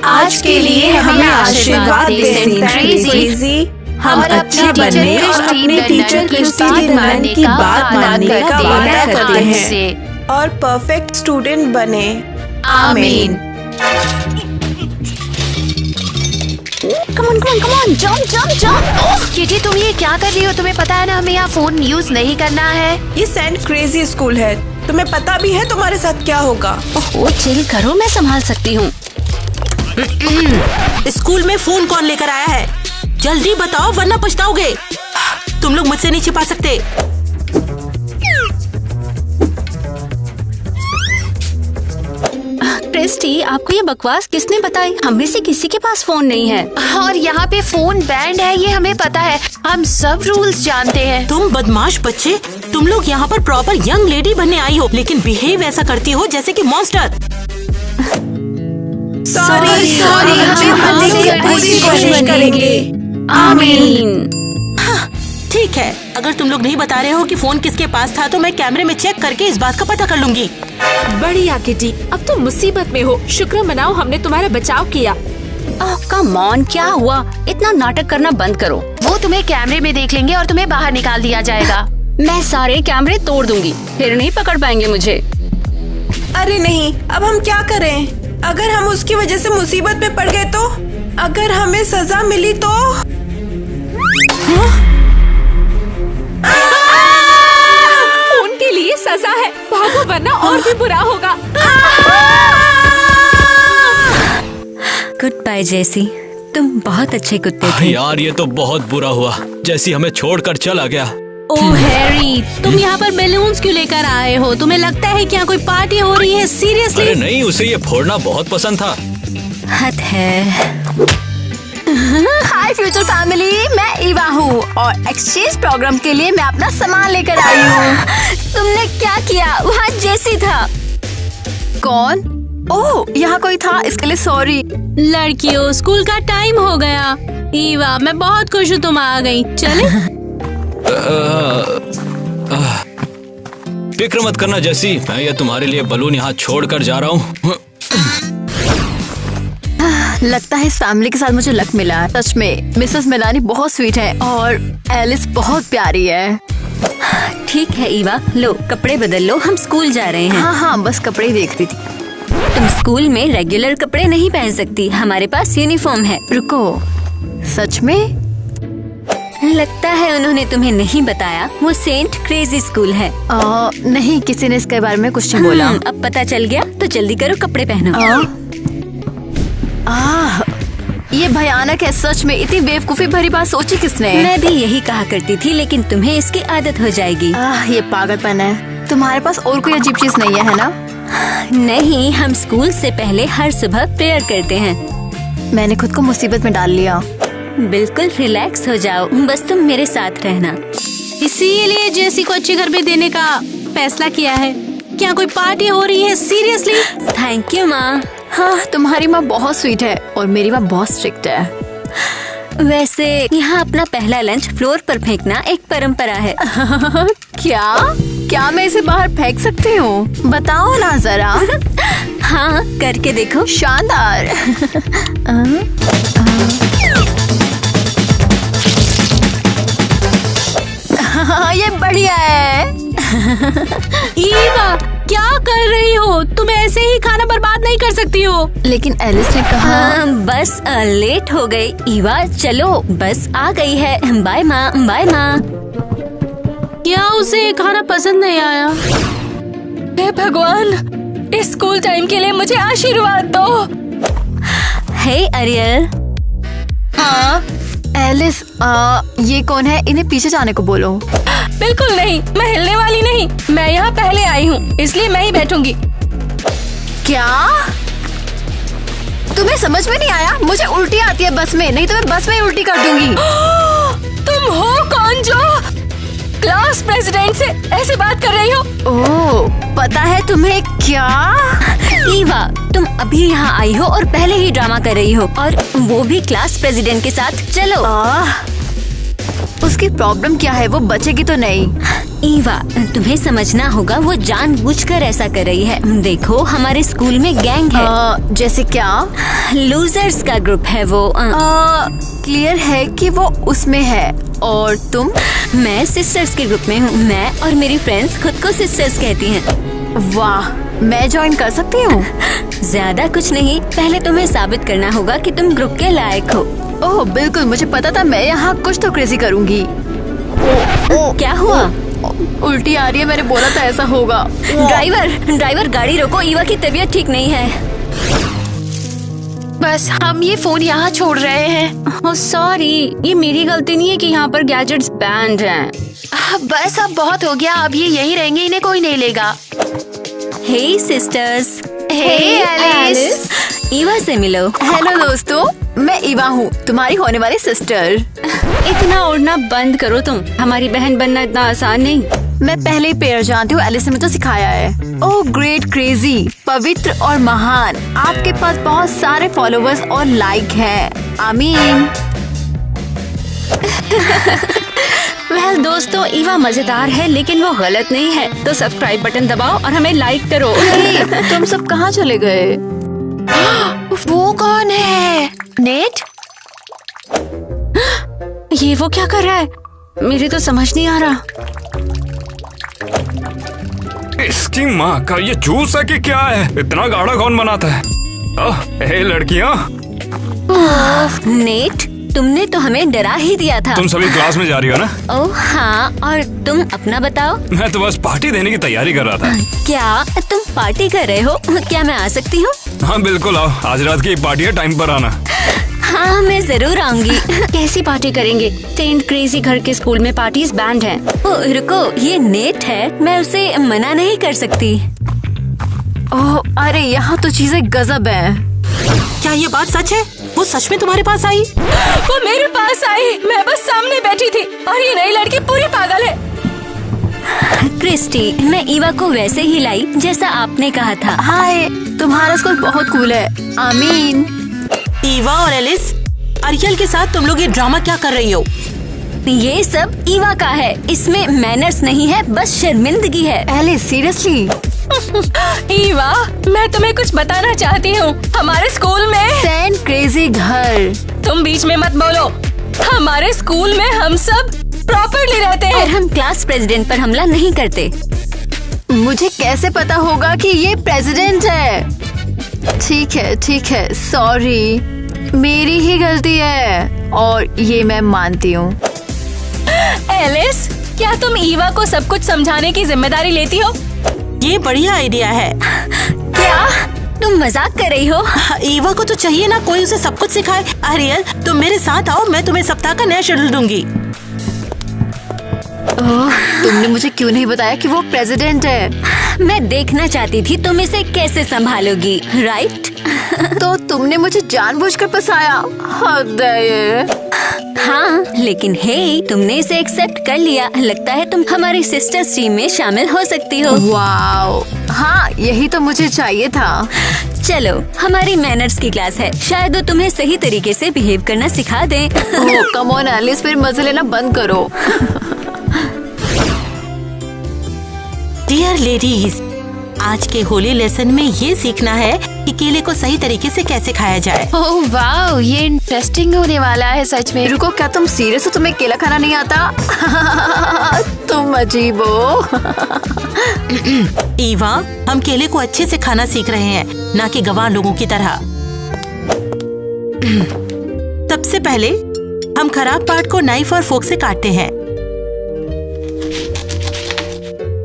आज के लिए हमें आशीर्वाद दें क्रेजी। हम अच्छे बनने और अपने टीचर क्रिस्टी मैन की बात मानने का वादा करते हैं और परफेक्ट स्टूडेंट बने। आमीन। Come on, jump! किटी, तुम ये क्या कर रही हो? तुम्हें पता है ना हमें यहाँ फोन यूज नहीं करना है। ये सेंट क्रेजी स्कूल है, तुम्हें पता भी है तुम्हारे साथ क्या होगा। ओह, चिल करो, मैं संभाल सकती हूँ। स्कूल में फोन कौन लेकर आया है? जल्दी बताओ वरना पछताओगे। तुम लोग मुझसे नहीं छिपा सकते। क्रिस्टी, आपको ये बकवास किसने बताई? हम में से किसी के पास फोन नहीं है। और यहाँ पे फोन बैंड है, ये हमें पता है। हम सब रूल्स जानते हैं। तुम बदमाश बच्चे, तुम लोग यहाँ पर प्रॉपर यंग लेडी बनने आई हो, लेकिन बिहेव ऐसा करती हो जैसे कि मॉन्स्टर। सॉरी, हम पूरी कोशिश करेंगे। आमीन। ठीक है, अगर तुम लोग नहीं बता रहे हो कि फोन किसके पास था तो मैं कैमरे में चेक करके इस बात का पता कर लूंगी। बढ़िया किटी, अब तुम मुसीबत में हो। शुक्र मनाओ हमने तुम्हारा बचाव किया। कम ऑन, क्या हुआ? इतना नाटक करना बंद करो। वो तुम्हें कैमरे में देख लेंगे और तुम्हें बाहर निकाल दिया जाएगा। मैं सारे कैमरे तोड़ दूंगी, फिर नहीं पकड़ पाएंगे मुझे। अरे नहीं, अब हम क्या करें? अगर हम उसकी वजह से मुसीबत में पड़ गए तो? अगर हमें सजा मिली तो? उनके लिए सजा है, भागो वरना और भी बुरा होगा। गुड बाय जेसी, तुम बहुत अच्छे कुत्ते थे। यार ये तो बहुत बुरा हुआ, जेसी हमें छोड़कर चला गया। ओह हैरी, तुम यहाँ पर बैलून्स क्यों लेकर आए हो? तुम्हें लगता है कि यहाँ कोई पार्टी हो रही है? सीरियसली? अरे नहीं, उसे ये फोड़ना बहुत पसंद था। हद है। हाय फ्यूचर फैमिली, मैं ईवा हूँ और एक्सचेंज प्रोग्राम के लिए मैं अपना सामान लेकर आई हूँ। तुमने क्या किया? वहाँ जेसी था। कौन? ओह, यहाँ कोई था, इसके लिए सॉरी। लड़कियों, स्कूल का टाइम हो गया। ईवा, मैं बहुत खुश हूँ तुम आ गई। चले? फिक्र मत करना जेसी, मैं ये तुम्हारे लिए बलून यहाँ छोड़कर जा रहा हूँ। लगता है इस फैमिली के साथ मुझे लक मिला है। सच में मिसेस मेलानी बहुत स्वीट है और एलिस बहुत प्यारी है। ठीक है ईवा, लो कपड़े बदल लो, हम स्कूल जा रहे हैं। हाँ, बस कपड़े ही देख रही थी। तुम स्कूल में रेगुलर कपड़े नहीं पहन सकती, हमारे पास यूनिफॉर्म है। रुको, सच में? लगता है उन्होंने तुम्हें नहीं बताया, वो सेंट क्रेजी स्कूल है। नहीं, किसी ने इसके बारे में कुछ नहीं बोला। अब पता चल गया तो जल्दी करो, कपड़े पहनो। ये भयानक है सच में। इतनी बेवकूफी भरी बात सोची किसने? मैं भी यही कहा करती थी, लेकिन तुम्हें इसकी आदत हो जाएगी। ये पागलपन है। तुम्हारे पास और कोई अजीब चीज नहीं है ना? नहीं, हम स्कूल से पहले हर सुबह प्रेयर करते हैं। मैंने खुद को मुसीबत में डाल लिया। बिल्कुल रिलैक्स हो जाओ, बस तुम मेरे साथ रहना। इसीलिए जेसी को अच्छे घर पे देने का फैसला किया है। क्या कोई पार्टी हो रही है? सीरियसली? थैंक यू माँ। हाँ, तुम्हारी माँ बहुत स्वीट है और मेरी माँ बहुत स्ट्रिक्ट है। वैसे यहाँ अपना पहला लंच फ्लोर पर फेंकना एक परंपरा है। क्या मैं इसे बाहर फेंक सकती हूँ? बताओ ना जरा। हाँ, करके देखो। शानदार। ये बढ़िया है। ईवा, क्या कर रही हो? तुम ऐसे ही खाना बर्बाद नहीं कर सकती हो। लेकिन एलिस ने कहा। बस लेट हो गई। ईवा चलो, बस आ गई है। बाय माँ, बाय माँ। क्या उसे खाना पसंद नहीं आया? हे भगवान, इस स्कूल टाइम के लिए मुझे आशीर्वाद दो। हे अरियल। हाँ एलिस, ये कौन है? इन्हें पीछे जाने को बोलो। बिल्कुल नहीं, मैं हिलने वाली नहीं। मैं यहाँ पहले आई हूँ, इसलिए मैं ही बैठूंगी। क्या तुम्हें समझ में नहीं आया? मुझे उल्टी आती है बस में, नहीं तो मैं बस में ही उल्टी कर दूंगी। तुम हो कौन जो क्लास प्रेसिडेंट से ऐसे बात कर रही हो? ओह, पता है तुम्हें क्या? ईवा, तुम अभी यहाँ आई हो और पहले ही ड्रामा कर रही हो, और वो भी क्लास प्रेसिडेंट के साथ। चलो। उसकी प्रॉब्लम क्या है? वो बचेगी तो नहीं? ईवा, तुम्हें समझना होगा वो जानबूझकर ऐसा कर रही है। देखो हमारे स्कूल में गैंग है। जैसे क्या? लूजर्स का ग्रुप है वो। क्लियर है कि वो उसमें है। और तुम? मैं सिस्टर्स के ग्रुप में हूँ। मैं और मेरी फ्रेंड्स खुद को सिस्टर्स कहती हैं। वाह, मैं ज्वाइन कर सकती हूँ? ज्यादा कुछ नहीं, पहले तुम्हें साबित करना होगा कि तुम ग्रुप के लायक हो। ओह बिल्कुल, मुझे पता था मैं यहाँ कुछ तो क्रेजी करूँगी। क्या हुआ? उल्टी आ रही है, मैंने बोला था ऐसा होगा। ड्राइवर गाड़ी रोको, ईवा की तबीयत ठीक नहीं है। बस हम ये फोन यहाँ छोड़ रहे हैं। सॉरी, ये मेरी गलती नहीं है कि यहाँ पर गैजेट्स बैंड हैं। बस अब बहुत हो गया, अब ये यहीं रहेंगे, इन्हें कोई नहीं लेगा। हे सिस्टर्स। हे एलिस। ईवा से मिलो। हेलो दोस्तों, मैं ईवा हूँ, तुम्हारी होने वाली सिस्टर। इतना उड़ना बंद करो तुम, हमारी बहन बनना इतना आसान नहीं। मैं पहले ही पेड़ जानती हूँ, एलिस ने मुझे सिखाया है। ओह ग्रेट, क्रेजी, पवित्र और महान। आपके पास बहुत सारे फॉलोवर्स और लाइक हैं। आमीन। वेल दोस्तों, ईवा मजेदार है लेकिन वो गलत नहीं है, तो सब्सक्राइब बटन दबाओ और हमें लाइक करो। तुम सब कहाँ चले गए? वो कौन है? नेट? ये वो क्या कर रहा है? मेरे तो समझ नहीं आ रहा। इसकी माँ का ये जूस है कि क्या है? इतना गाढ़ा कौन बनाता है? हे लड़कियाँ। नेट, तुमने तो हमें डरा ही दिया था। तुम सभी क्लास में जा रही हो ना? ओह हाँ, और तुम अपना बताओ। मैं तो बस पार्टी देने की तैयारी कर रहा था। क्या तुम पार्टी कर रहे हो? क्या मैं आ सकती हूँ? हाँ बिल्कुल आओ, आज रात की पार्टी है, टाइम पर आना। हाँ मैं जरूर आऊंगी। कैसी पार्टी करेंगे? सेंट क्रेजी घर के स्कूल में पार्टीज बैंड है। ओह रुको, ये नेट है, मैं उसे मना नहीं कर सकती। ओह अरे, यहाँ तो चीजें गजब है। क्या ये बात सच है? वो सच में तुम्हारे पास आई? वो मेरे पास आई, मैं बस सामने बैठी थी और ये नई लड़की पूरी पागल है। क्रिस्टी, मैं ईवा को वैसे ही लाई जैसा आपने कहा था। हाय, तुम्हारा स्कूल बहुत कूल है। आमीन। ईवा और एलिस, अरियल के साथ तुम लोग ये ड्रामा क्या कर रही हो? ये सब ईवा का है, इसमें मैनर्स नहीं है, बस शर्मिंदगी है। Alice seriously? ईवा, मैं तुम्हें कुछ बताना चाहती हूँ। हमारे स्कूल में सेंट क्रेजी घर। तुम बीच में मत बोलो। हमारे स्कूल में हम सब प्रॉपरली रहते और हैं। हम क्लास प्रेसिडेंट पर हमला नहीं करते। मुझे कैसे पता होगा कि ये प्रेसिडेंट है? ठीक है, सॉरी, मेरी ही गलती है और ये मैं मानती हूँ। एलिस, क्या तुम ईवा को सब कुछ समझाने की जिम्मेदारी लेती हो? ये बढ़िया आइडिया है। क्या तुम मजाक कर रही हो? ईवा को तो चाहिए ना कोई उसे सब कुछ सिखाए। अरियल, तुम मेरे साथ आओ, मैं तुम्हें सप्ताह का नया शेड्यूल दूंगी। तुमने मुझे क्यों नहीं बताया कि वो प्रेसिडेंट है? मैं देखना चाहती थी तुम इसे कैसे संभालोगी, राइट? तो तुमने मुझे जानबूझकर फंसाया। हद है ये। हाँ, लेकिन हे, तुमने इसे एक्सेप्ट कर लिया। लगता है तुम हमारी सिस्टर्स टीम में शामिल हो सकती हो। वाओ, हाँ यही तो मुझे चाहिए था। चलो, हमारी मैनर्स की क्लास है, शायद वो तुम्हें सही तरीके से बिहेव करना सिखा दें। ओह कम ऑन एलिस, फिर मजे लेना बंद करो। डियर लेडीज, आज के होली लेसन में ये सीखना है कि केले को सही तरीके से कैसे खाया जाए। ओह वाओ, ये इंटरेस्टिंग होने वाला है सच में। रुको, क्या तुम सीरियस हो? तुम्हें केला खाना नहीं आता? तुम अजीब हो। ईवा, हम केले को अच्छे से खाना सीख रहे हैं, ना कि गवार लोगों की तरह। सबसे पहले हम खराब पार्ट को नाइफ और फोक से काटते हैं।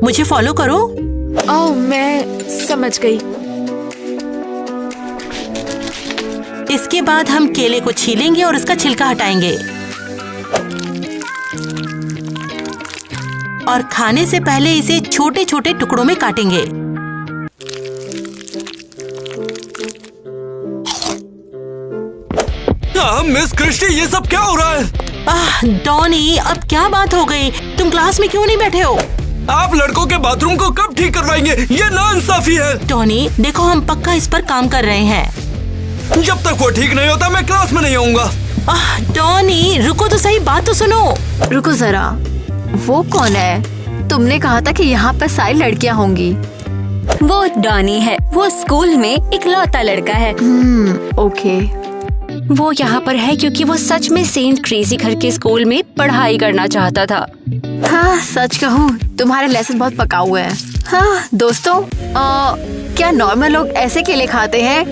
मुझे फॉलो करो। ओह, मैं समझ गई। इसके बाद हम केले को छीलेंगे और उसका छिलका हटाएंगे और खाने से पहले इसे छोटे छोटे टुकड़ों में काटेंगे। मिस क्रिस्टी, ये सब क्या हो रहा है? डॉनी, अब क्या बात हो गई? तुम क्लास में क्यों नहीं बैठे हो? आप लड़कों के बाथरूम को कब ठीक करवाएंगे? ये नाइंसाफी है। टॉनी देखो, हम पक्का इस पर काम कर रहे हैं। जब तक तक वो ठीक नहीं होता मैं क्लास में नहीं आऊंगा। डॉनी रुको तो सही, बात तो सुनो। रुको जरा, वो कौन है? तुमने कहा था कि यहाँ पर सारी लड़कियाँ होंगी। वो डॉनी है, वो स्कूल में इकलौता लड़का है। ओके। वो यहाँ पर है क्योंकि वो सच में सेंट क्रेजी घर के स्कूल में पढ़ाई करना चाहता था। हाँ सच कहूँ तुम्हारे लेसन बहुत पकाऊ हुए हैं। हाँ दोस्तों, क्या नॉर्मल लोग ऐसे केले खाते हैं?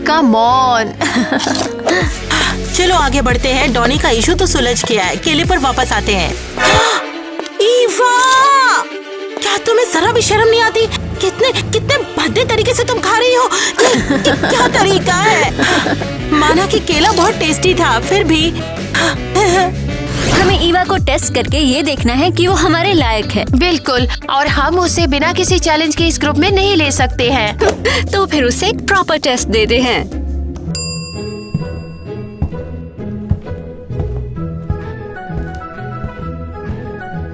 Come on. चलो आगे बढ़ते हैं। डॉनी का इशू तो सुलझ गया है, केले पर वापस आते हैं। ईवा, क्या तुम्हें जरा भी शर्म नहीं आती? कितने भद्दे तरीके से तुम खा रही हो। क्या तरीका है? माना कि केला बहुत टेस्टी था, फिर भी हमें ईवा को टेस्ट करके ये देखना है कि वो हमारे लायक है। बिल्कुल, और हम उसे बिना किसी चैलेंज के इस ग्रुप में नहीं ले सकते हैं। तो फिर उसे एक प्रॉपर टेस्ट देते हैं।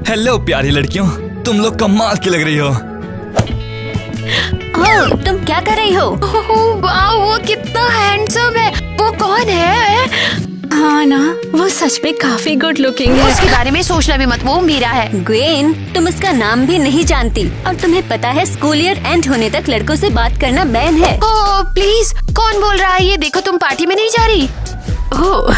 हेलो प्यारी लड़कियों, तुम लोग कमाल की लग रही हो। ओह, तुम क्या कर रही हो? वाह, वो कितना हैंडसम है। वो कौन है? हाँ ना, वो सच में काफी गुड लुकिंग है। उसके बारे में सोचना भी मत, वो मीरा है। ग्वेन, तुम उसका नाम भी नहीं जानती और तुम्हें पता है स्कूल ईयर एंड होने तक लड़कों से बात करना बैन है। ओह प्लीज, कौन बोल रहा है ये? देखो तुम पार्टी में नहीं जा रही। ओह,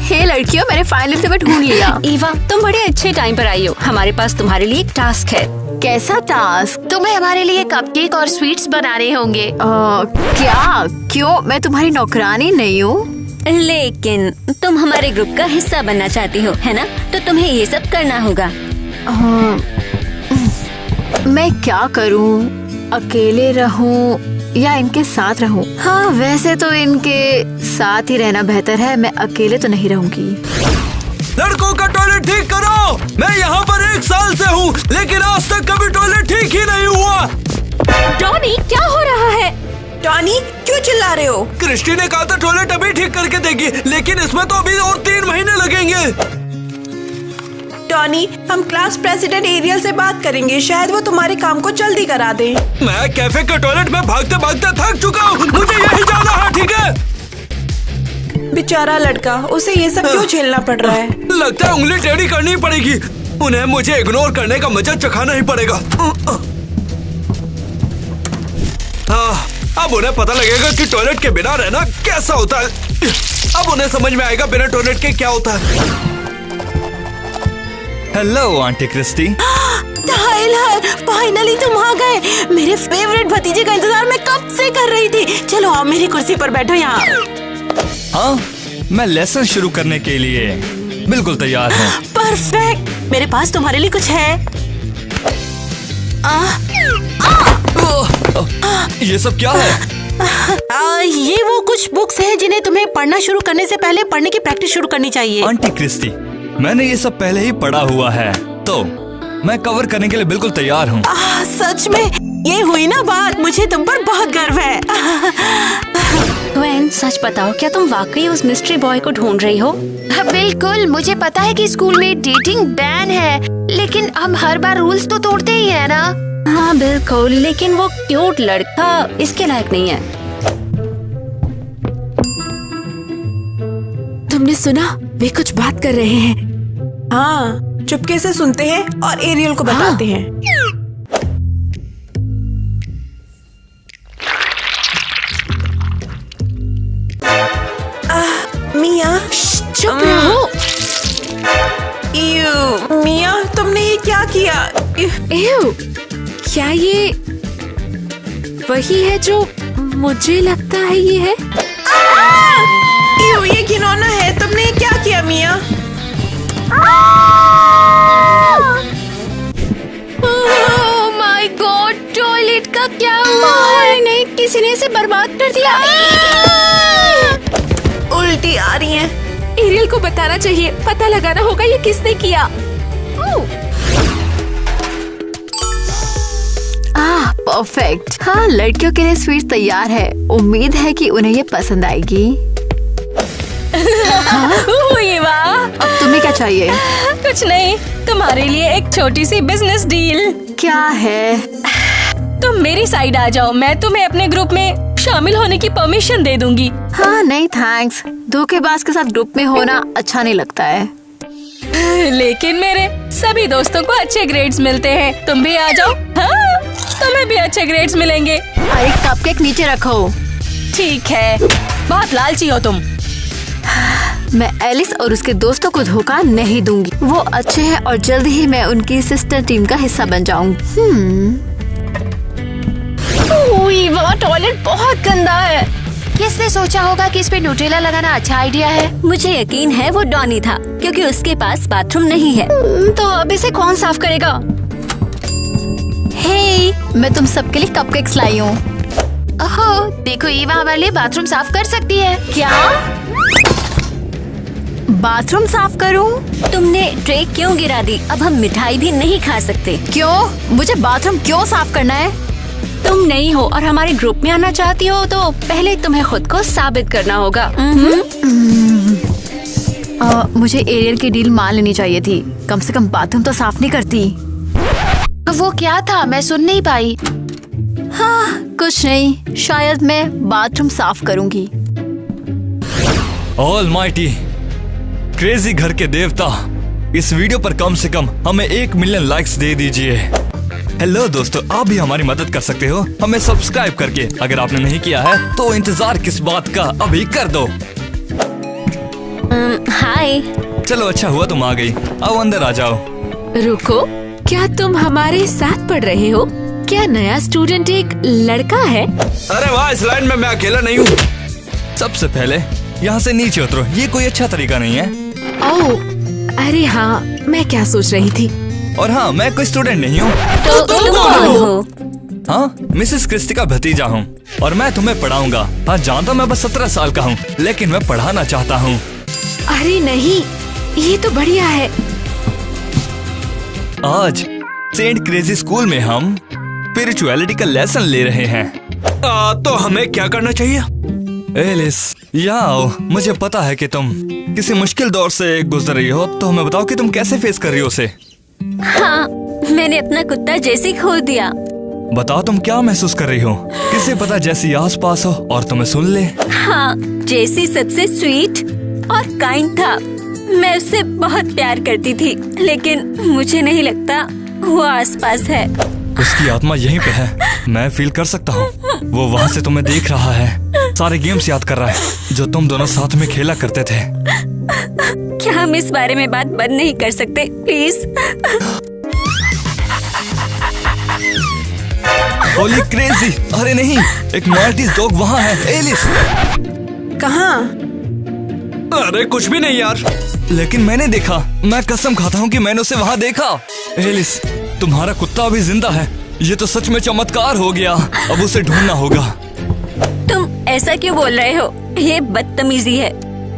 हे लड़कियों, मैंने फाइनली तुम्हें ढूंढ लिया। ईवा, तुम बड़े अच्छे टाइम पर आई हो। हमारे पास तुम्हारे लिए एक टास्क है। कैसा टास्क? तुम्हें हमारे लिए कपकेक और स्वीट्स बनाने होंगे। क्या? क्यों? मैं तुम्हारी नौकरानी नहीं हूँ। लेकिन तुम हमारे ग्रुप का हिस्सा बनना चाहती हो, है ना? तो तुम्हें ये सब करना होगा। मैं क्या करूँ? अकेले रहूँ या इनके साथ रहूँ? हाँ वैसे तो इनके साथ ही रहना बेहतर है, मैं अकेले तो नहीं रहूंगी। लड़कों का टॉयलेट ठीक करो। मैं यहाँ पर 1 साल से हूँ, लेकिन आज तक कभी टॉयलेट ठीक ही नहीं हुआ। डॉनी, क्या हो रहा है? टॉनी, क्यों चिल्ला रहे हो? क्रिस्टी ने कहा था टॉयलेट अभी ठीक करके देगी, लेकिन इसमें तो अभी और 3 महीने लगेंगे। टॉनी, हम क्लास प्रेसिडेंट एरियल से बात करेंगे, शायद वो तुम्हारे काम को जल्दी करा दे। मैं कैफे के टॉयलेट में भागते भागते थक चुका हूँ, मुझे यही जाना है, ठीक है? बेचारा लड़का, उसे ये सब क्यों झेलना पड़ रहा है? लगता है उंगली टेढ़ी करनी पड़ेगी। उन्हें मुझे इग्नोर करने का मजा चखाना ही पड़ेगा। अब उन्हें पता लगेगा कि टॉयलेट के बिना रहना कैसा होता है। अब उन्हें समझ में आएगा बिना टॉयलेट के क्या होता है। Hello aunty Christy. Tyler, finally तुम आ गए। मेरे फेवरेट भतीजे का इंतजार मैं कब से कर रही थी। चलो आओ मेरी कुर्सी पर बैठो यहाँ। हाँ, मैं लेसन शुरू करने के लिए बिल्कुल तैयार हूँ। परफेक्ट, मेरे पास तुम्हारे लिए कुछ है। ये सब क्या है? ये वो कुछ बुक्स हैं जिन्हें तुम्हें पढ़ना शुरू करने से पहले पढ़ने की प्रैक्टिस शुरू करनी चाहिए। आंटी क्रिस्टी, मैंने ये सब पहले ही पढ़ा हुआ है, तो मैं कवर करने के लिए बिल्कुल तैयार हूँ। सच में ये हुई ना बात, मुझे तुम पर बहुत गर्व है। ग्वेन, सच बताओ, क्या तुम वाकई उस मिस्ट्री बॉय को ढूंढ रही हो? बिल्कुल, मुझे पता है कि स्कूल में डेटिंग बैन है, लेकिन हम हर बार रूल्स तो तोड़ते ही है ना। हाँ बिल्कुल, लेकिन वो क्यूट लड़का इसके लायक नहीं है। तुमने सुना? वे कुछ बात कर रहे हैं। हाँ, चुपके से सुनते हैं और एरियल को बताते हैं। मिया, चुप रहो। मिया, तुमने ये क्या किया? क्या ये वही है जो मुझे लगता है ये है? ये घिनौना है। तुमने ये क्या किया मिया? ओह माय गॉड, टॉयलेट का क्या हुआ? नहीं, किसी ने इसे बर्बाद कर दिया। उल्टी आ रही है। एरियल को बताना चाहिए, पता लगाना होगा ये किसने किया। परफेक्ट। हाँ, लड़कियों के लिए स्वीट तैयार है। उम्मीद है कि उन्हें ये पसंद आएगी। अब तुम्हें क्या चाहिए? कुछ नहीं, तुम्हारे लिए एक छोटी सी बिजनेस डील। क्या है? तुम मेरी साइड आ जाओ, मैं तुम्हें अपने ग्रुप में शामिल होने की परमिशन दे दूंगी। हाँ नहीं थैंक्स, धोखेबाज के साथ ग्रुप में होना अच्छा नहीं लगता है। लेकिन मेरे सभी दोस्तों को अच्छे ग्रेड्स मिलते हैं, तुम भी आ जाओ। हाँ, तुम्हें भी अच्छे ग्रेड्स मिलेंगे। एक कपकेक नीचे रखो। ठीक है, बहुत लालची हो तुम। मैं एलिस और उसके दोस्तों को धोखा नहीं दूंगी। वो अच्छे हैं और जल्द ही मैं उनकी सिस्टर टीम का हिस्सा बन जाऊंगी। ईवा, टॉयलेट बहुत गंदा है। किसने सोचा होगा कि इस पे न्यूट्रेला लगाना अच्छा आइडिया है? मुझे यकीन है वो डॉनी था, क्योंकि उसके पास बाथरूम नहीं है। तो अब इसे कौन साफ करेगा? हे, मैं तुम सबके लिए कपकेक्स लाई हूँ। ओहो, देखो ईवा हमारे लिए बाथरूम साफ कर सकती है। क्या बाथरूम साफ करूँ? तुमने ट्रे क्यों गिरा दी? अब हम मिठाई भी नहीं खा सकते। क्यों? मुझे बाथरूम क्यों साफ करना है? तुम नहीं हो और हमारे ग्रुप में आना चाहती हो तो पहले तुम्हें खुद को साबित करना होगा। मुझे एरियल की डील मान लेनी चाहिए थी। कम से कम बाथरूम तो साफ नहीं करती। वो क्या था, मैं सुन नहीं पाई। हाँ, कुछ नहीं, शायद मैं बाथरूम साफ करूंगी। ऑलमाइटी क्रेजी घर के देवता, इस वीडियो पर कम से कम हमें 1 मिलियन लाइक्स दे दीजिए। हेलो दोस्तों, आप भी हमारी मदद कर सकते हो हमें सब्सक्राइब करके। अगर आपने नहीं किया है तो इंतजार किस बात का, अभी कर दो। हाय। चलो अच्छा हुआ तुम आ गई, आओ अंदर आ जाओ। रुको, क्या तुम हमारे साथ पढ़ रहे हो? क्या नया स्टूडेंट एक लड़का है? अरे वाह, इस लाइन में मैं अकेला नहीं हूँ। सबसे पहले यहाँ से नीचे उतरो, ये कोई अच्छा तरीका नहीं है। ओह, अरे हाँ, मैं क्या सोच रही थी। और हाँ, मैं कोई स्टूडेंट नहीं हूँ। तो तुम कौन हो? हाँ, मिसेस क्रिस्टी का भतीजा हूँ और मैं तुम्हें पढ़ाऊंगा। हाँ, जानता मैं बस 17 साल का हूँ, लेकिन मैं पढ़ाना चाहता हूँ। अरे नहीं, ये तो बढ़िया है। आज सेंट क्रेजी स्कूल में हम स्पिरिचुअलिटी का लेसन ले रहे हैं। तो हमें क्या करना चाहिए? एलिस, यहाँ आओ। मुझे पता है कि तुम किसी मुश्किल दौर से गुजर रही हो, तो हमें बताओ कि तुम कैसे फेस कर रही हो उसे। हाँ, मैंने अपना कुत्ता जेसी खो दिया। बताओ तुम क्या महसूस कर रही हो? किसे पता जेसी आस पास हो और तुम्हें सुन ले। हाँ, जेसी सबसे स्वीट और काइंड था। मैं उससे बहुत प्यार करती थी, लेकिन मुझे नहीं लगता वो आसपास है। उसकी आत्मा यहीं पे है, मैं फील कर सकता हूँ। वो वहाँ से तुम्हें देख रहा है, सारे गेम्स याद कर रहा है जो तुम दोनों साथ में खेला करते थे। क्या हम इस बारे में बात बंद नहीं कर सकते प्लीज? होली क्रेजी, अरे नहीं, एक मार्टिस डॉग वहाँ है। एलिस, कहाँ? अरे कुछ भी नहीं यार, लेकिन मैंने देखा। मैं कसम खाता हूँ कि मैंने उसे वहाँ देखा। एलिस, तुम्हारा कुत्ता अभी जिंदा है। ये तो सच में चमत्कार हो गया। अब उसे ढूंढना होगा। तुम ऐसा क्यों बोल रहे हो? ये बदतमीजी है।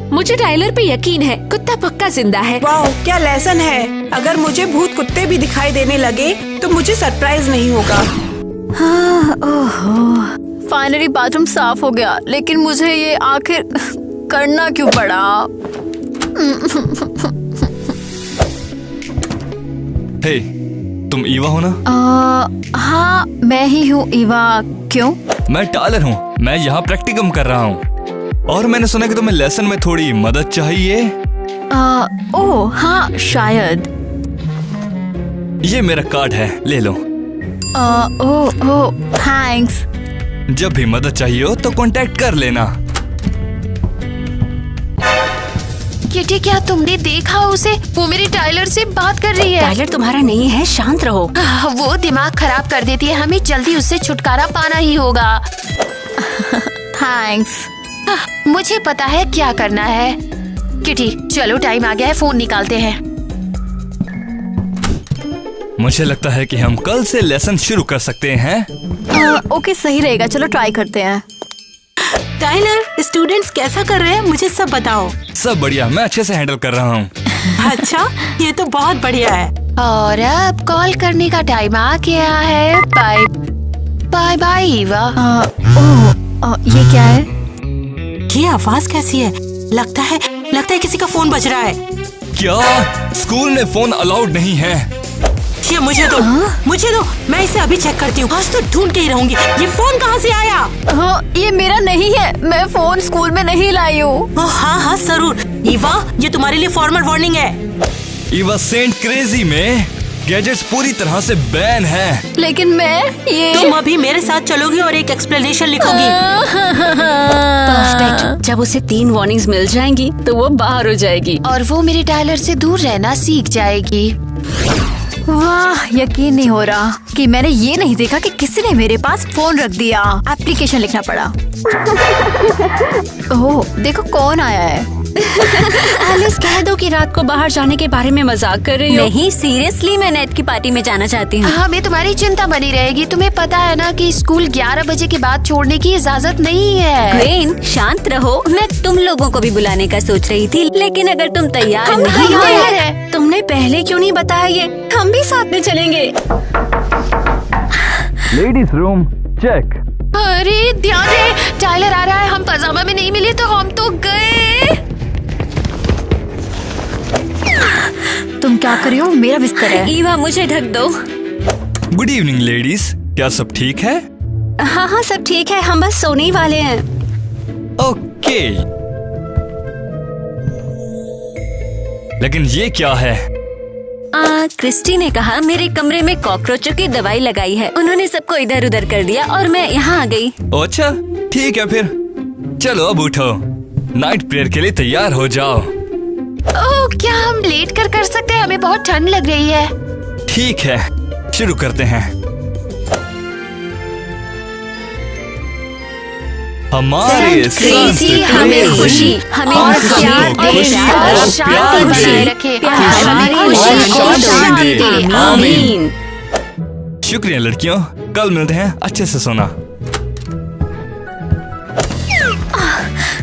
मुझे टाइलर पे यकीन है, कुत्ता पक्का जिंदा है। वाह, क्या लेसन है। अगर मुझे भूत कुत्ते भी दिखाई देने लगे तो मुझे सरप्राइज नहीं होगा। हाँ, ओहो, फाइनली बाथरूम साफ हो गया, लेकिन मुझे ये आखिर करना क्यों पड़ा? हे, तुम ईवा हो ना? हाँ, मैं ही हूँ ईवा। क्यों? मैं टायलर हूँ, मैं यहाँ प्रैक्टिकम कर रहा हूँ और मैंने सुना कि तुम्हें लेसन में थोड़ी मदद चाहिए। ओह हाँ, शायद। ये मेरा कार्ड है, ले लो। ओह थैंक्स। जब भी मदद चाहिए हो तो कांटेक्ट कर लेना। किटी, क्या तुमने देखा उसे? वो मेरी टाइलर से बात कर रही है। टाइलर तुम्हारा नहीं है, शांत रहो। वो दिमाग खराब कर देती है, हमें जल्दी उससे छुटकारा पाना ही होगा। थैंक्स। मुझे पता है क्या करना है। किटी, चलो टाइम आ गया है, फोन निकालते हैं। मुझे लगता है कि हम कल से लेसन शुरू कर सकते हैं। ओके, सही रहेगा, चलो ट्राई करते हैं। टाइलर, स्टूडेंट्स कैसा कर रहे हैं, मुझे सब बताओ। सब बढ़िया, मैं अच्छे से हैंडल कर रहा हूँ। अच्छा, ये तो बहुत बढ़िया है। और अब कॉल करने का टाइम आ गया है। Bye bye bye Eva. ये क्या है? ये आवाज कैसी है? लगता है किसी का फोन बज रहा है। क्या स्कूल में फोन अलाउड नहीं है? ये मुझे दो, मुझे दो, मैं इसे अभी चेक करती हूँ। आज तो ढूंढ के ही रहूंगी। ये फोन कहाँ से आया? हाँ, ये मेरा नहीं है। मैं फोन स्कूल में नहीं लाई हूँ। हाँ हाँ जरूर। ईवा, ये तुम्हारे लिए फॉर्मल वार्निंग है। ईवा, सेंट क्रेजी में गैजेट्स पूरी तरह से बैन है। लेकिन मैं ये तुम अभी मेरे साथ चलोगी और एक एक्सप्लेनेशन लिखोगी। परफेक्ट। जब उसे 3 वार्निंग्स मिल जाएंगी तो वो बाहर हो जाएगी। और वो मेरे टाइलर से दूर रहना सीख जाएगी। वाह, यकीन नहीं हो रहा कि मैंने ये नहीं देखा कि किसी ने मेरे पास फोन रख दिया। एप्लीकेशन लिखना पड़ा। ओह, देखो कौन आया है। एलिस, कह दो कि रात को बाहर जाने के बारे में मजाक कर रही हो। नहीं, सीरियसली मैं नेट की पार्टी में जाना चाहती हूँ। हमें तुम्हारी चिंता बनी रहेगी। तुम्हें पता है ना कि स्कूल 11 बजे के बाद छोड़ने की इजाजत नहीं है। ग्रेन, शांत रहो। मैं तुम लोगों को भी बुलाने का सोच रही थी, लेकिन अगर तुम तैयार नहीं हो, तुमने पहले क्यों नहीं बताया ये? हम भी साथ में चलेंगे। Ladies room check. अरे ध्यान है, टाइलर आ रहा है। हम पजामा में नहीं मिले तो हम तो गए। तुम क्या कर रही हो? मेरा बिस्तर है। ईवा, मुझे ढक दो। गुड इवनिंग लेडीज, क्या सब ठीक है? हाँ हाँ, सब ठीक है। हम बस सोने ही वाले हैं। ओके। लेकिन ये क्या है? क्रिस्टी ने कहा मेरे कमरे में कॉकरोचों की दवाई लगाई है। उन्होंने सबको इधर उधर कर दिया और मैं यहाँ आ गई। अच्छा, ठीक है फिर। चलो अब उठो, नाइट प्रेयर के लिए तैयार हो जाओ। ओह, क्या हम लेट कर सकते हैं? हमें बहुत ठंड लग रही है। ठीक है, शुरू करते हैं। हमारे क्रेजी हमें खुशी, हमें और प्यार सबको दे खुशी और और शांति प्यार बनाए दे। रखे। हमें हमें खुशी खुशी और और शांति शांति दे। दे। आमीन। शुक्रिया लड़कियों, कल मिलते हैं। अच्छे से सोना।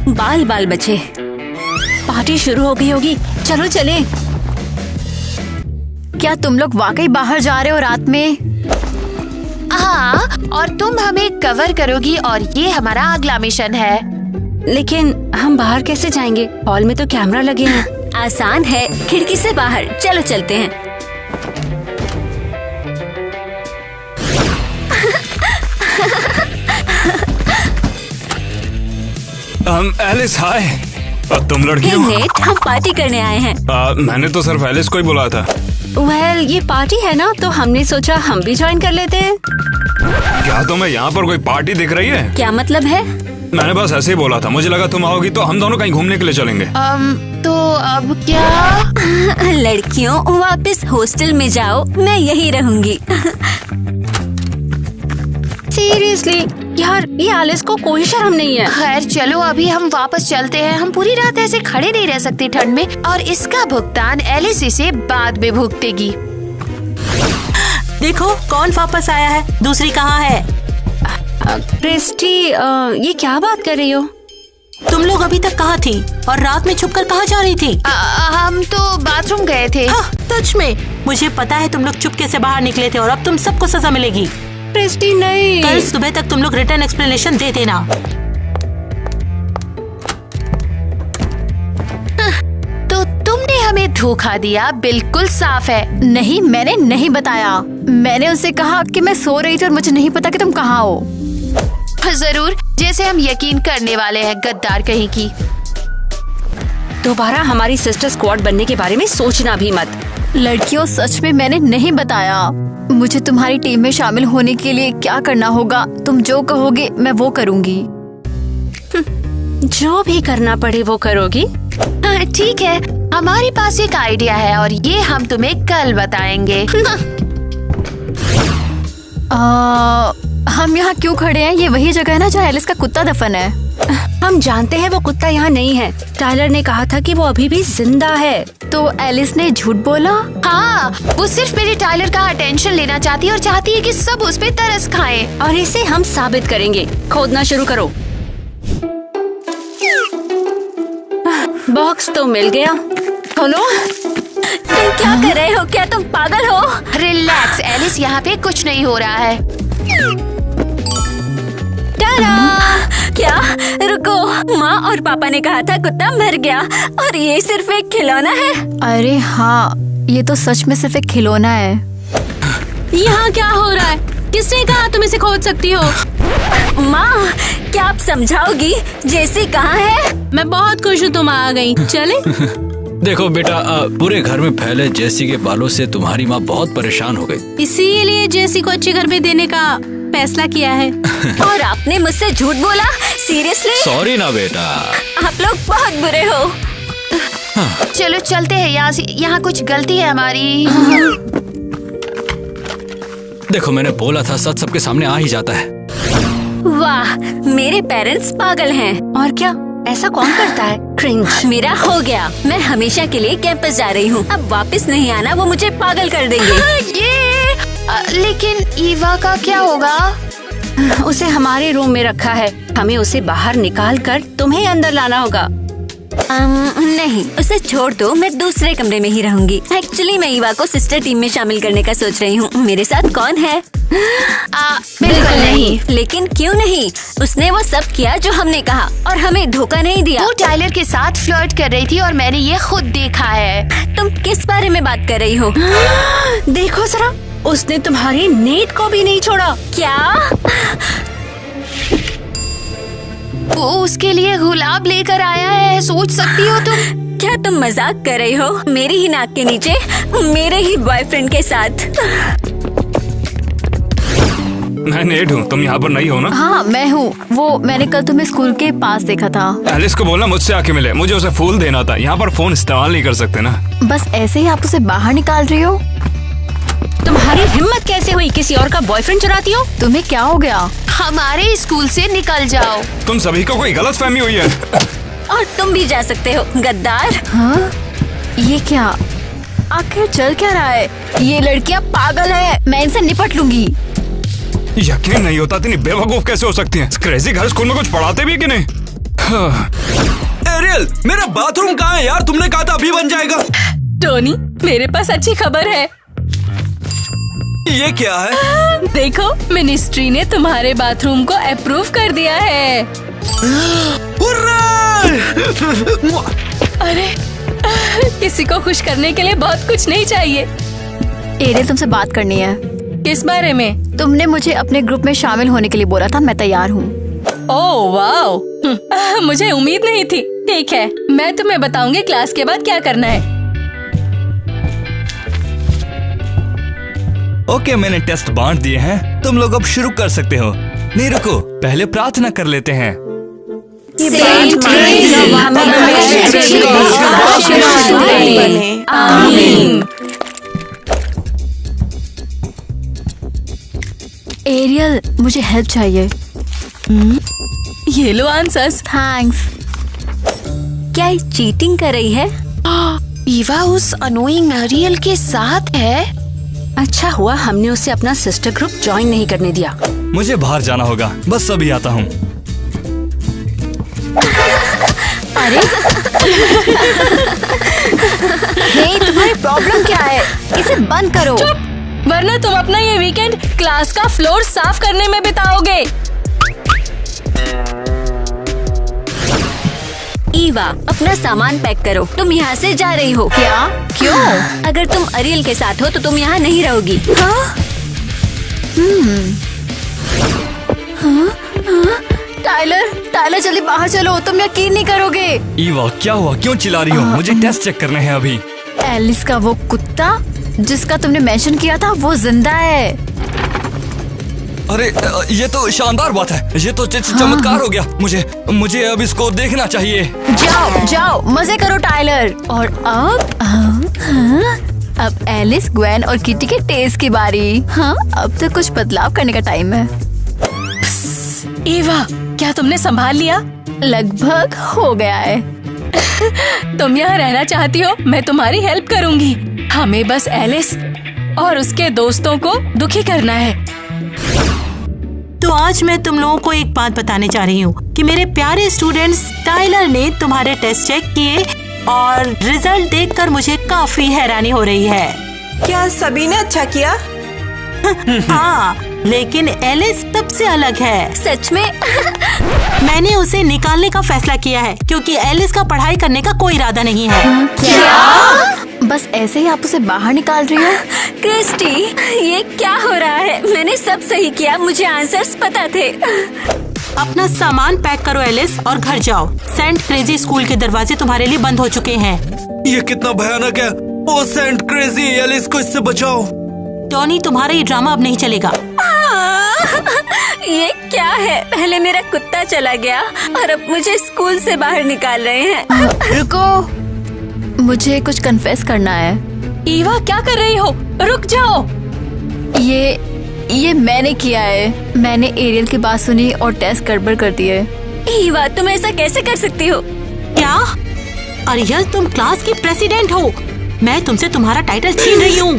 बाल बाल बचे। पार्टी शुरू हो गई होगी। चलो चले। क्या तुम लोग वाकई बाहर जा रहे हो रात में? हाँ, और तुम हमें कवर करोगी और ये हमारा अगला मिशन है। लेकिन हम बाहर कैसे जाएंगे? हॉल में तो कैमरा लगे हैं। आसान है, खिड़की से बाहर। चलो चलते हैं। एलिस, हाय। तुम लड़कियों? नेट, हम पार्टी करने आए हैं। मैंने तो सिर्फ एलिस को ही बुलाया था। ये पार्टी है ना, तो हमने सोचा हम भी ज्वाइन कर लेते हैं। क्या तुम्हें यहाँ पर कोई पार्टी दिख रही है? क्या मतलब है? मैंने बस ऐसे ही बोला था। मुझे लगा तुम आओगी तो हम दोनों कहीं घूमने के लिए चलेंगे। तो अब क्या? लड़कियों, वापस हॉस्टल में जाओ। मैं यही रहूंगी। सीरियसली यार, ये एलिस को कोई शर्म नहीं है। खैर चलो, अभी हम वापस चलते हैं। हम पूरी रात ऐसे खड़े नहीं रह सकते ठंड में, और इसका भुगतान एलिस इसे बाद में भुगतेगी। देखो कौन वापस आया है। दूसरी कहाँ है? क्रिस्टी, ये क्या बात कर रही हो? तुम लोग अभी तक कहाँ थी और रात में छुपकर कहाँ जा रही थी? हम तो बाथरूम गए थे। हाँ, सच में। मुझे पता है तुम लोग चुपके से बाहर निकले थे और अब तुम सबको सजा मिलेगी। क्रिस्टी नहीं। कल सुबह तक तुम लोग रिटर्न एक्सप्लेनेशन दे देना। तो तुमने हमें धोखा दिया, बिल्कुल साफ है। नहीं, मैंने नहीं बताया। मैंने उनसे कहा कि मैं सो रही थी और मुझे नहीं पता कि तुम कहाँ हो। जरूर, जैसे हम यकीन करने वाले हैं, गद्दार कहीं की। दोबारा हमारी सिस्टर स्क्वाड बनने के बारे में सोचना भी मत। लड़कियों, सच में मैंने नहीं बताया। मुझे तुम्हारी टीम में शामिल होने के लिए क्या करना होगा? तुम जो कहोगे मैं वो करूँगी। जो भी करना पड़े वो करोगी? ठीक है, हमारे पास एक आइडिया है और ये हम तुम्हें कल बताएंगे। हम यहाँ क्यों खड़े हैं? ये वही जगह है ना जहाँ एलिस का कुत्ता दफन है। हम जानते हैं वो कुत्ता यहाँ नहीं है। टाइलर ने कहा था कि वो अभी भी जिंदा है। तो एलिस ने झूठ बोला? हाँ, वो सिर्फ मेरे टाइलर का अटेंशन लेना चाहती है और चाहती है कि सब उस पे तरस खाएं। और इसे हम साबित करेंगे। खोदना शुरू करो। बॉक्स तो मिल गया। खोलो। तुम क्या कर रहे हो? क्या तुम पागल हो? रिलैक्स एलिस, यहाँ पे कुछ नहीं हो रहा है। क्या? रुको, माँ और पापा ने कहा था कुत्ता मर गया और ये सिर्फ एक खिलौना है। अरे हाँ, ये तो सच में सिर्फ एक खिलौना है। यहाँ क्या हो रहा है? किसने कहा तुम इसे खोद सकती हो? माँ, क्या आप समझाओगी जेसी कहाँ है? मैं बहुत खुश हूँ तुम आ गई। चले? देखो बेटा, पूरे घर में फैले जेसी के बालों से तुम्हारी माँ बहुत परेशान हो गई। इसीलिए जेसी को अच्छे घर में देने का फैसला किया है। और आपने मुझसे झूठ बोला? सीरियसली? सॉरी ना बेटा। आप लोग बहुत बुरे हो। चलो चलते हैं यहाँ से, यहाँ कुछ गलती है हमारी। देखो मैंने बोला था, सच सबके सामने आ ही जाता है। वाह, मेरे पेरेंट्स पागल हैं। और क्या, ऐसा कौन करता है? क्रिंज। मेरा हो गया। मैं हमेशा के लिए कैंपस जा रही हूँ। अब वापस नहीं आना, वो मुझे पागल कर देंगे। लेकिन ईवा का क्या होगा? उसे हमारे रूम में रखा है। हमें उसे बाहर निकाल कर तुम्हें अंदर लाना होगा। नहीं, उसे छोड़ दो, मैं दूसरे कमरे में ही रहूंगी। एक्चुअली मैं ईवा को सिस्टर टीम में शामिल करने का सोच रही हूँ। मेरे साथ कौन है? बिल्कुल नहीं। लेकिन क्यों नहीं? उसने वो सब किया जो हमने कहा और हमें धोखा नहीं दिया। वो टाइलर के साथ फ्लर्ट कर रही थी और मैंने ये खुद देखा है। तुम किस बारे में बात कर रही हो? देखो जरा, उसने तुम्हारी नेट को भी नहीं छोड़ा। क्या? वो उसके लिए गुलाब लेकर आया है, सोच सकती हो तुम? क्या तुम मजाक कर रही हो? मेरी ही नाक के नीचे मेरे ही बॉयफ्रेंड के साथ। मैं नेट हूँ, तुम यहाँ पर नहीं हो ना? हाँ मैं हूँ। वो मैंने कल तुम्हें स्कूल के पास देखा था। एलिस को बोलना मुझसे आके मिले, मुझे उसे फूल देना था। यहाँ पर फोन इस्तेमाल नहीं कर सकते ना। बस ऐसे ही आप उसे बाहर निकाल रही हो? तुम्हारी हिम्मत कैसे हुई किसी और का बॉयफ्रेंड चुराती हो? तुम्हें क्या हो गया? हमारे स्कूल से निकल जाओ। तुम सभी को कोई गलत फहमी हुई है। और तुम भी जा सकते हो, गद्दार। हाँ? ये क्या? आखिर चल क्या रहा है? ये लड़कियाँ पागल है, मैं इनसे निपट लूंगी। यकीन नहीं होता, इतनी बेवकूफ कैसे हो सकती हैं? क्रेजी घर स्कूल में कुछ पढ़ाते भी कि नहीं? एरियल, मेरा बाथरूम कहाँ है यार? तुमने कहा था अभी बन जाएगा। टोनी, मेरे पास अच्छी खबर है। ये क्या है? देखो, मिनिस्ट्री ने तुम्हारे बाथरूम को अप्रूव कर दिया है। अरे, किसी को खुश करने के लिए बहुत कुछ नहीं चाहिए। एरियल, तुमसे बात करनी है। किस बारे में? तुमने मुझे अपने ग्रुप में शामिल होने के लिए बोला था, मैं तैयार हूँ। ओह वाओ, मुझे उम्मीद नहीं थी। ठीक है, मैं तुम्हें बताऊंगी क्लास के बाद क्या करना है। ओके, मैंने टेस्ट बांट दिए हैं, तुम लोग अब शुरू कर सकते हो। नहीं रुको, पहले प्रार्थना कर लेते हैं। आमीन। एरियल, मुझे हेल्प चाहिए। ये लो आंसर्स। थैंक्स। क्या ये चीटिंग कर रही है? ईवा उस अनोइंग एरियल के साथ है। अच्छा हुआ हमने उसे अपना सिस्टर ग्रुप ज्वाइन नहीं करने दिया। मुझे बाहर जाना होगा, बस अभी आता हूँ। अरे हे, तुम्हारी प्रॉब्लम क्या है? इसे बंद करो। वरना तुम अपना ये वीकेंड क्लास का फ्लोर साफ करने में बिताओगे। ईवा, अपना सामान पैक करो, तुम यहाँ से जा रही हो। क्या? क्यों? अगर तुम अरियल के साथ हो तो तुम यहाँ नहीं रहोगी। हाँ? टाइलर जल्दी बाहर चलो, तुम यकीन नहीं करोगे। ईवा, क्या हुआ? क्यों चिल्ला रही हो? मुझे टेस्ट चेक करने हैं अभी। एलिस का वो कुत्ता जिसका तुमने मेंशन किया था, वो जिंदा है। अरे ये तो शानदार बात है। ये तो चमत्कार हो गया। मुझे अब इसको देखना चाहिए। जाओ मजे करो टाइलर। और अब एलिस, ग्वेन और किटी के टेस्ट की बारी। हाँ, अब तो कुछ बदलाव करने का टाइम है। ईवा, क्या तुमने संभाल लिया? लगभग हो गया है। तुम यहाँ रहना चाहती हो? मैं तुम्हारी हेल्प करूँगी। हमें बस एलिस और उसके दोस्तों को दुखी करना है। तो आज मैं तुम लोगों को एक बात बताने जा रही हूँ कि मेरे प्यारे स्टूडेंट्स, टाइलर ने तुम्हारे टेस्ट चेक किए और रिजल्ट देखकर मुझे काफी हैरानी हो रही है। क्या सभी ने अच्छा किया? हाँ, लेकिन एलिस सबसे अलग है। सच में? मैंने उसे निकालने का फैसला किया है क्योंकि एलिस का पढ़ाई करने का कोई इरादा नहीं है। क्या? बस ऐसे ही आप उसे बाहर निकाल रही हो? क्रिस्टी, ये क्या हो रहा है? मैंने सब सही किया, मुझे आंसर्स पता थे। अपना सामान पैक करो एलिस और घर जाओ। सेंट क्रेजी स्कूल के दरवाजे तुम्हारे लिए बंद हो चुके हैं। ये कितना भयानक है। ओ सेंट क्रेजी, एलिस को इससे बचाओ। डॉनी, तुम्हारा ये ड्रामा अब नहीं चलेगा। ये क्या है? पहले मेरा कुत्ता चला गया और अब मुझे स्कूल से बाहर निकाल रहे हैं। रुको, मुझे कुछ कन्फेस करना है। ईवा, क्या कर रही हो? रुक जाओ। ये मैंने किया है। मैंने एरियल की बात सुनी और टेस्ट गड़बड़ कर दिए। ईवा, तुम ऐसा कैसे कर सकती हो? क्या? अरियल, तुम क्लास की प्रेसिडेंट हो। मैं तुमसे तुम्हारा टाइटल छीन रही हूँ।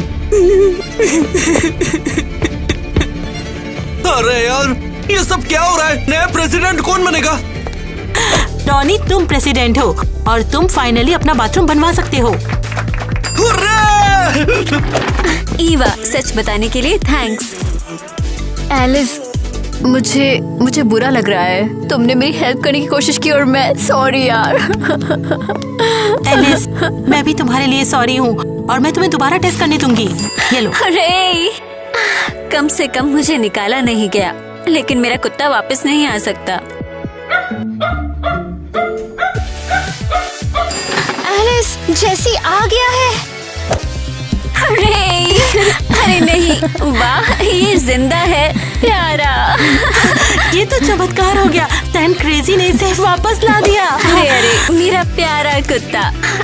अरे यार, ये सब क्या हो रहा है? नया प्रेसिडेंट कौन बनेगा? डॉनी, तुम प्रेसिडेंट हो और तुम फाइनली अपना बाथरूम बनवा सकते हो। ईवा, सच बताने के लिए थैंक्स। एलिस, मुझे बुरा लग रहा है। तुमने मेरी हेल्प करने की कोशिश की और मैं सॉरी यार। एलिस, मैं भी तुम्हारे लिए सॉरी हूँ और मैं तुम्हें दोबारा टेस्ट करने दूंगी। ये लो। अरे, कम से कम मुझे निकाला नहीं गया, लेकिन मेरा कुत्ता वापस नहीं आ सकता। एलिस, जेसी आ गया है। अरे नहीं, वाह, ये जिंदा है, प्यारा। ये तो चमत्कार हो गया। सेंट क्रेजी ने इसे वापस ला दिया। अरे मेरा प्यारा कुत्ता,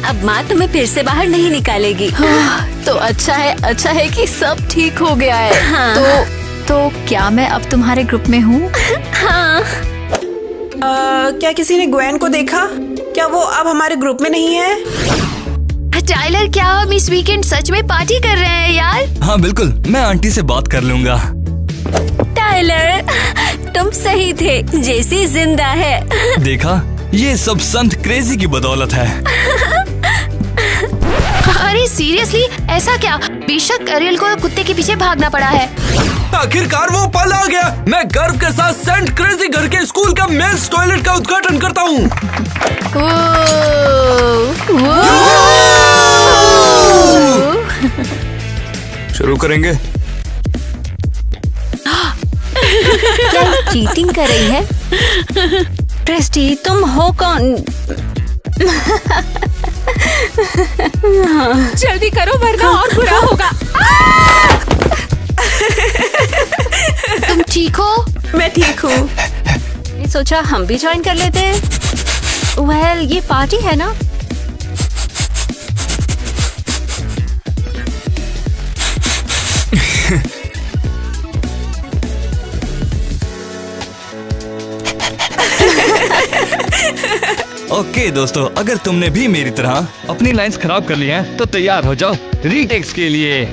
अब माँ तुम्हें फिर से बाहर नहीं निकालेगी। तो अच्छा है कि सब ठीक हो गया है। हाँ। तो क्या मैं अब तुम्हारे ग्रुप में हूँ? हाँ। क्या किसी ने ग्वेन को देखा? क्या वो अब हमारे ग्रुप में नहीं है? टाइलर, क्या हम इस वीकेंड सच में पार्टी कर रहे हैं यार? हाँ बिल्कुल, मैं आंटी से बात कर लूंगा। टाइलर, तुम सही थे, जेसी जिंदा है। देखा, ये सब संत क्रेजी की बदौलत है। अरे सीरियसली, ऐसा क्या? बेशक अरियल को कुत्ते के पीछे भागना पड़ा है। आखिरकार वो पल आ गया। मैं गर्व के साथ सेंट क्रेजी घर के स्कूल का मेंस टॉयलेट का उद्घाटन करता हूँ। शुरू करेंगे। क्या चीटिंग कर रही है? क्रिस्टी, तुम हो कौन? जल्दी करो वरना और बुरा होगा। तुम ठीक हो? मैं ठीक हूँ। सोचा हम भी ज्वाइन कर लेते हैं। वेल, ये पार्टी है ना? ओके दोस्तों, अगर तुमने भी मेरी तरह अपनी लाइंस खराब कर ली हैं, तो तैयार हो जाओ रीटेक्स के लिए।